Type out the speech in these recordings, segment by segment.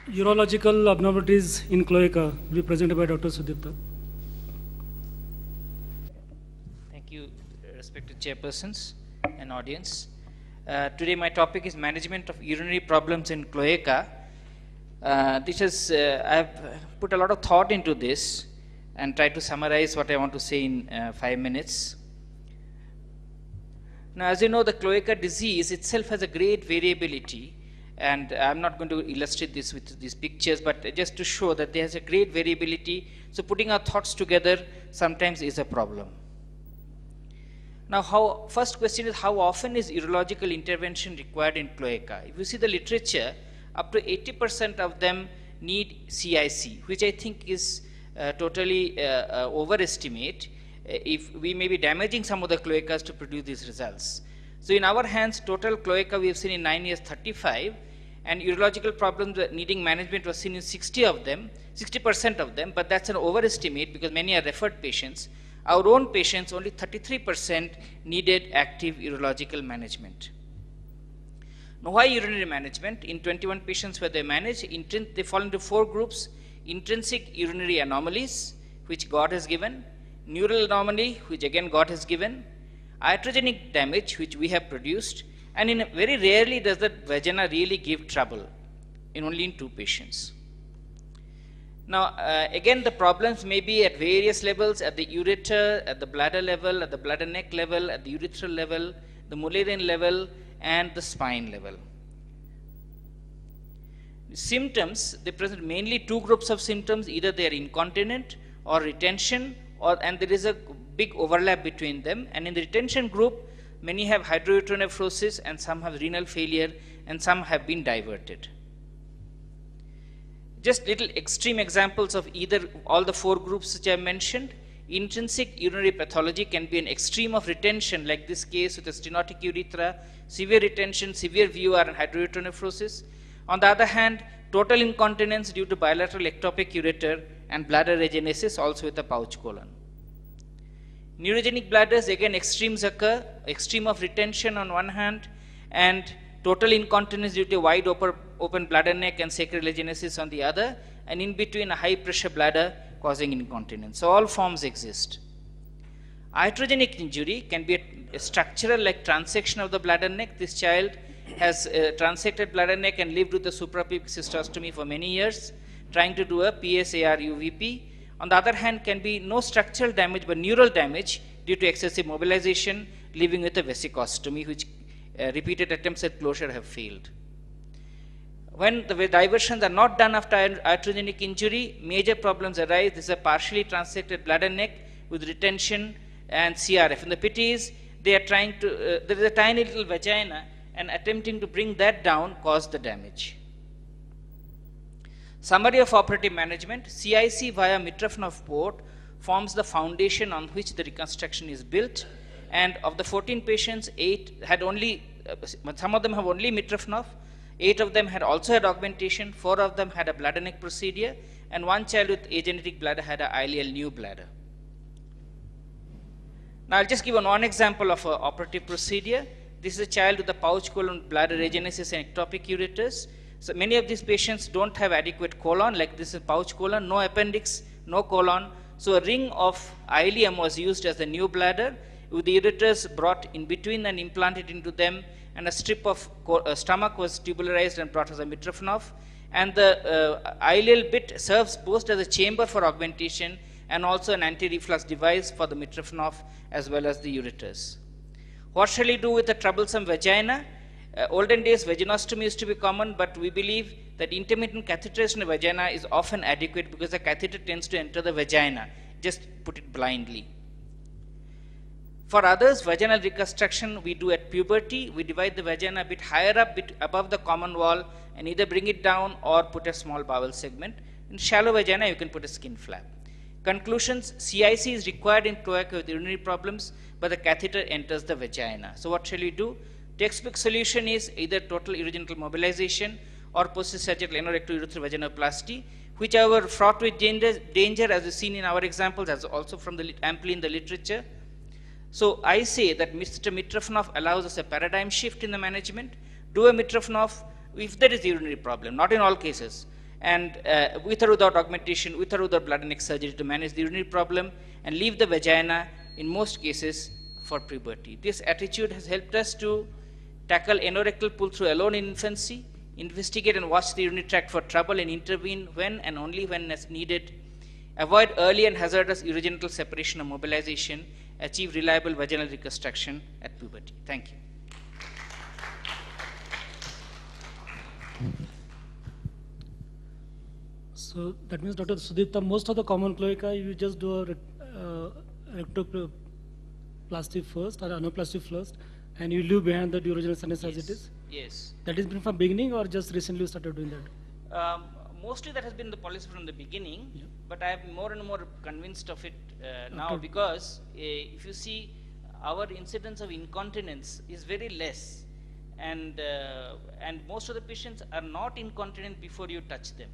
Urological abnormalities in cloaca will be presented by Dr. Sudipta. Thank you, respected chairpersons and audience. Today my topic is management of urinary problems in cloaca. I have put a lot of thought into this and try to summarize what I want to say in 5 minutes. Now, as you know, the cloaca disease itself has a great variability, and I'm not going to illustrate this with these pictures, but just to show that there is a great variability. So putting our thoughts together sometimes is a problem. Now, first question is, how often is urological intervention required in cloaca? If you see the literature, up to 80% of them need CIC, which I think is totally overestimate. If we may be damaging some of the cloacas to produce these results. So in our hands, total cloaca we have seen in 9 years 35, and urological problems needing management was seen in 60% of them, but that's an overestimate because many are referred patients. Our own patients, only 33% needed active urological management. Now, why urinary management? In 21 patients where they managed, they fall into 4 groups: intrinsic urinary anomalies, which God has given; neural anomaly, which again God has given; iatrogenic damage, which we have produced; and very rarely does the vagina really give trouble, only in 2 patients. Now, again, the problems may be at various levels: at the ureter, at the bladder level, at the bladder neck level, at the urethral level, the Mullerian level, and the spine level. Symptoms, they present mainly 2 groups of symptoms: either they are incontinent or retention, and there is a big overlap between them. And in the retention group, many have hydrouretronephrosis, and some have renal failure, and some have been diverted. Just little extreme examples of either all the 4 groups which I mentioned. Intrinsic urinary pathology can be an extreme of retention, like this case with a stenotic urethra, severe retention, severe VUR, and hydrouretronephrosis. On the other hand, total incontinence due to bilateral ectopic ureter and bladder agenesis, also with a pouch colon. Neurogenic bladders, again extremes occur: extreme of retention on one hand, and total incontinence due to wide open bladder neck and sacral agenesis on the other, and in between a high pressure bladder causing incontinence. So all forms exist. Iatrogenic injury can be a structural, like transection of the bladder neck. This child has transected bladder neck and lived with a suprapubic cystostomy for many years, trying to do a PSAR UVP. On the other hand, can be no structural damage but neural damage due to excessive mobilization, leaving with a vesicostomy, which repeated attempts at closure have failed. When the diversions are not done after iatrogenic injury, major problems arise. This is a partially transected bladder neck with retention and CRF. And the pity is, they are trying to, there is a tiny little vagina, and attempting to bring that down caused the damage. Summary of operative management: CIC via Mitrofanoff port forms the foundation on which the reconstruction is built. And of the 14 patients, 8 had only, some of them have only Mitrofanoff, 8 of them had also had augmentation, 4 of them had a bladder neck procedure, and 1 child with agenetic bladder had a ileal new bladder. Now, I'll just give one example of an operative procedure. This is a child with a pouch colon, bladder agenesis, and ectopic ureters. So many of these patients don't have adequate colon, like this is pouch colon, no appendix, no colon. So a ring of ileum was used as the new bladder, with the ureters brought in between and implanted into them, and a strip of stomach was tubularized and brought as a Mitrofanoff. And the ileal bit serves both as a chamber for augmentation and also an anti-reflux device for the Mitrofanoff as well as the ureters. What shall we do with a troublesome vagina? Olden days, vaginostomy used to be common, but we believe that intermittent catheterization of vagina is often adequate because the catheter tends to enter the vagina. Just put it blindly. For others, vaginal reconstruction we do at puberty. We divide the vagina a bit higher up, bit above the common wall, and either bring it down or put a small bowel segment. In shallow vagina, you can put a skin flap. Conclusions: CIC is required in cloaca with urinary problems, but the catheter enters the vagina. So what shall we do? Textbook solution is either total urogenital mobilization or post-surgical anorectourethral vaginoplasty, which however fraught with danger, as is seen in our examples, as also from the amply in the literature. So I say that Mr. Mitrofanoff allows us a paradigm shift in the management. Do a Mitrofanoff if there is a urinary problem, not in all cases, and with or without augmentation, with or without bladder neck surgery to manage the urinary problem and leave the vagina in most cases for puberty. This attitude has helped us to tackle anorectal pull-through alone in infancy, investigate and watch the urinary tract for trouble and intervene when and only when as needed, avoid early and hazardous urogenital separation or mobilization, achieve reliable vaginal reconstruction at puberty. Thank you. So that means, Dr. Sudipta, most of the common cloaca, you just do a rectoplasty first or anoplasty first, and you leave behind the urogenital sinus as it is? Yes. That has been from beginning or just recently you started doing that? Mostly that has been the policy from the beginning, Yeah. but I am more and more convinced of it now Okay. because if you see, our incidence of incontinence is very less, and most of the patients are not incontinent before you touch them.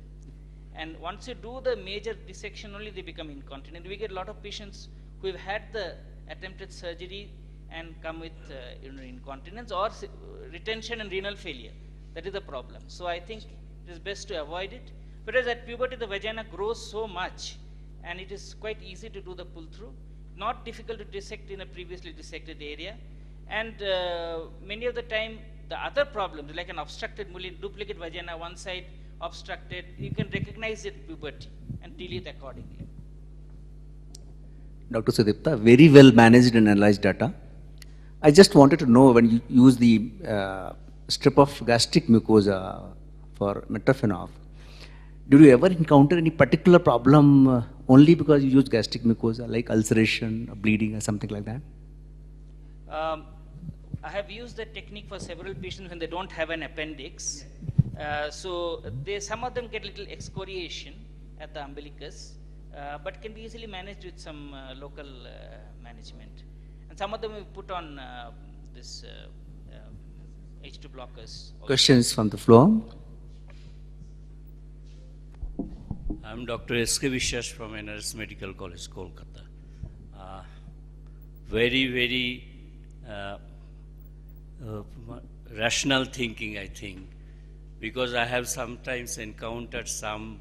And once you do the major dissection only, they become incontinent. We get a lot of patients who have had the attempted surgery and come with urinary incontinence or retention and renal failure. That is the problem. So I think it is best to avoid it. Whereas at puberty, the vagina grows so much, and it is quite easy to do the pull-through. Not difficult to dissect in a previously dissected area. And many of the time, the other problems, like an obstructed duplicate vagina, one side obstructed, you can recognize it at puberty and deal it accordingly. Dr. Sudipta, very well managed and analyzed data. I just wanted to know, when you use the strip of gastric mucosa for Metformin, do you ever encounter any particular problem only because you use gastric mucosa, like ulceration, or bleeding, or something like that? I have used that technique for several patients when they don't have an appendix. So some of them get little excoriation at the umbilicus, but can be easily managed with some local management. And some of them we put on this H2 blockers. Also. Questions from the floor? I'm Dr. S.K. Vishwas from NRS Medical College, Kolkata. Very rational thinking, I think, because I have sometimes encountered some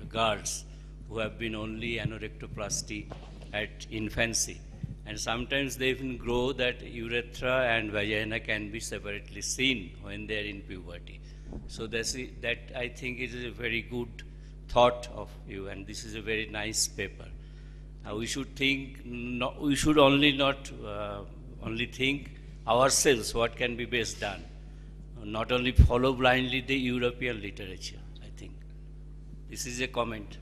girls who have been only anorectoplasty at infancy, and sometimes they even grow that urethra and vagina can be separately seen when they are in puberty. So that I think is a very good thought of you, and this is a very nice paper. We should think, we should only not only think ourselves what can be best done, not only follow blindly the European literature, I think. This is a comment.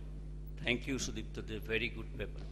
Thank you, Sudipta, very good paper.